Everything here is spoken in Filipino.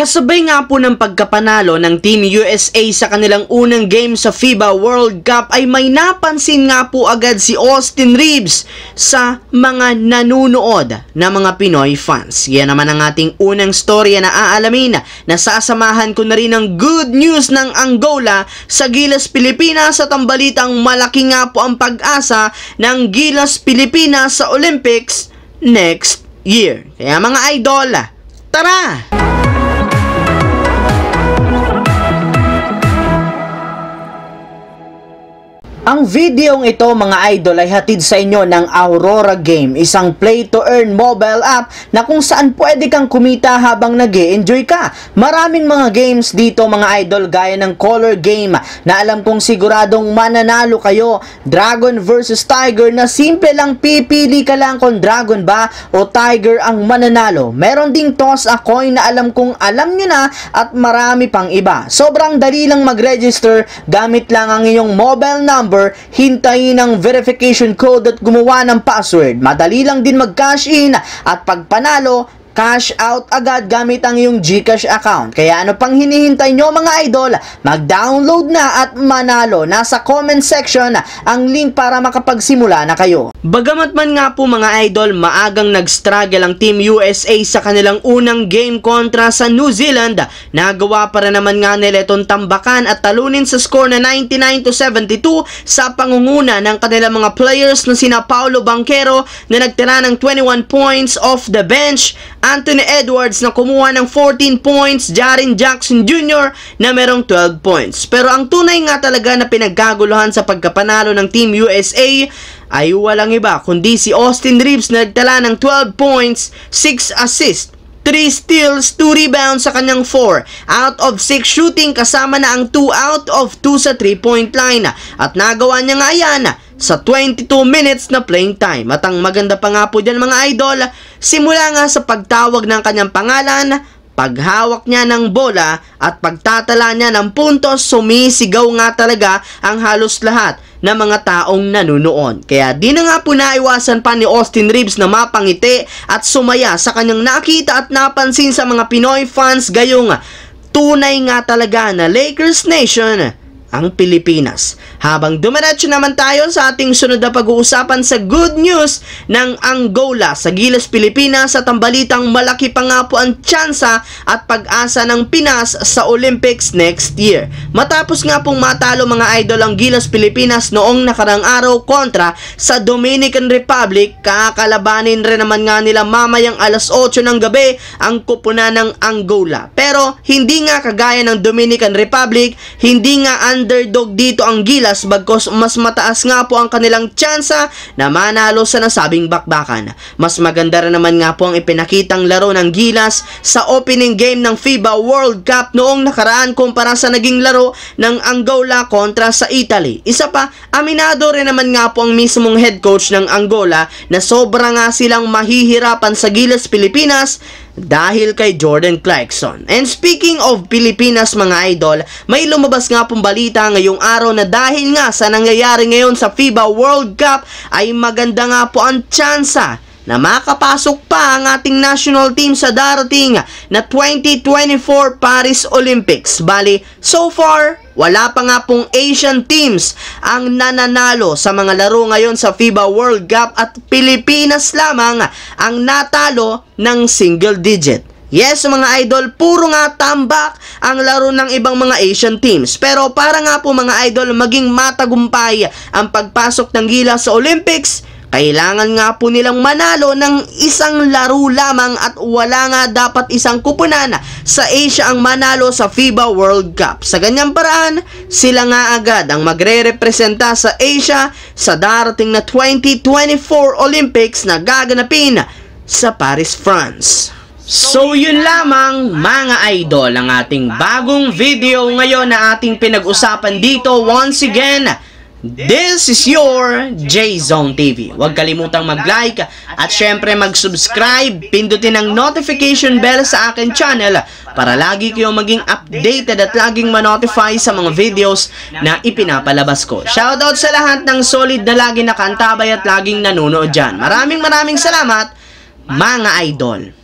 Kasabay nga po ng pagkapanalo ng Team USA sa kanilang unang game sa FIBA World Cup ay may napansin nga po agad si Austin Reeves sa mga nanunood na mga Pinoy fans. Yan naman ang ating unang storya na aalamin na sasamahan ko na rin ng good news ng Angola sa Gilas Pilipinas at ang balitang malaki nga po ang pag-asa ng Gilas Pilipinas sa Olympics next year. Kaya mga idol, tara! Ang videong ito mga idol ay hatid sa inyo ng Aurora Game, isang play-to-earn mobile app na kung saan pwede kang kumita habang nag-e-enjoy ka. Maraming mga games dito mga idol gaya ng Color Game na alam kong siguradong mananalo kayo. Dragon versus Tiger na simple lang pipili ka lang kung Dragon ba o Tiger ang mananalo. Meron ding Toss a Coin na alam kong alam nyo na at marami pang iba. Sobrang dali lang mag-register gamit lang ang iyong mobile number, hintayin ang verification code at gumawa ng password. Madali lang din mag-cash in at pag panalo, cash out agad gamit ang iyong GCash account. Kaya ano pang hinihintay nyo mga idol? Mag-download na at manalo. Nasa comment section ang link para makapagsimula na kayo. Bagamat man nga po mga idol, maagang nag-struggle ang Team USA sa kanilang unang game kontra sa New Zealand, nagawa para naman nga nila itong tambakan at talunin sa score na 99-72 sa pangunguna ng kanilang mga players na sina Paulo Banquero na nagtira ng 21 points off the bench, Anthony Edwards na kumuha ng 14 points, Jaren Jackson Jr. na merong 12 points. Pero ang tunay nga talaga na pinaggaguluhan sa pagkapanalo ng Team USA ay walang iba kundi si Austin Reeves na nagtala ng 12 points, 6 assists, 3 steals, 2 rebounds sa kanyang 4 out of 6 shooting kasama na ang 2 out of 2 sa 3-point line. At nagawa niya nga yan sa 22 minutes na playing time. At ang maganda pa nga po dyan mga idol, simula nga sa pagtawag ng kanyang pangalan, paghawak niya ng bola at pagtatala niya ng puntos, sumisigaw nga talaga ang halos lahat ng mga taong nanunood. Kaya di na nga po naiwasan pa ni Austin Reeves na mapangiti at sumaya sa kanyang nakita at napansin sa mga Pinoy fans, gayong tunay nga talaga na Lakers Nation ang Pilipinas. Habang dumiretso naman tayo sa ating sunod na pag-uusapan sa good news ng Angola sa Gilas Pilipinas at ang balitang malaki pa nga po ang tsansa at pag-asa ng Pinas sa Olympics next year. Matapos nga pong matalo mga idol ang Gilas Pilipinas noong nakarang araw kontra sa Dominican Republic, kakalabanin rin naman nga nila mamayang alas 8 ng gabi ang kupunan ng Angola. Pero hindi nga kagaya ng Dominican Republic, hindi nga underdog dito ang Gilas, bagkos mas mataas nga po ang kanilang tsansa na manalo sa nasabing bakbakan. Mas maganda rin naman nga po ang ipinakitang laro ng Gilas sa opening game ng FIBA World Cup noong nakaraan kumpara sa naging laro ng Angola kontra sa Italy. Isa pa, aminado rin naman nga po ang mismong head coach ng Angola na sobra nga silang mahihirapan sa Gilas Pilipinas dahil kay Jordan Clarkson. And speaking of Pilipinas mga idol, may lumabas nga pong balita ngayong araw na dahil nga sa nangyayari ngayon sa FIBA World Cup ay maganda nga po ang tsansa na makapasok pa ang ating national team sa darating na 2024 Paris Olympics. Bali, so far, wala pa nga pong Asian teams ang nananalo sa mga laro ngayon sa FIBA World Cup at Pilipinas lamang ang natalo ng single digit. Yes mga idol, puro nga tambak ang laro ng ibang mga Asian teams. Pero para nga po mga idol maging matagumpay ang pagpasok ng Gilas sa Olympics, kailangan nga po nilang manalo ng isang laro lamang at wala nga dapat isang kupunan sa Asia ang manalo sa FIBA World Cup. Sa ganyang paraan, sila nga agad ang magre-representa sa Asia sa darating na 2024 Olympics na gaganapin sa Paris, France. So yun lamang mga idol ang ating bagong video ngayon na ating pinag-usapan dito. Once again, this is your J-Zone TV. Huwag kalimutang mag-like at syempre mag-subscribe. Pindutin ang notification bell sa akin channel para lagi kayong maging updated at laging ma-notify sa mga videos na ipinapalabas ko. Shoutout sa lahat ng solid na lagi nakantabay at laging nanonood dyan. Maraming salamat mga idol.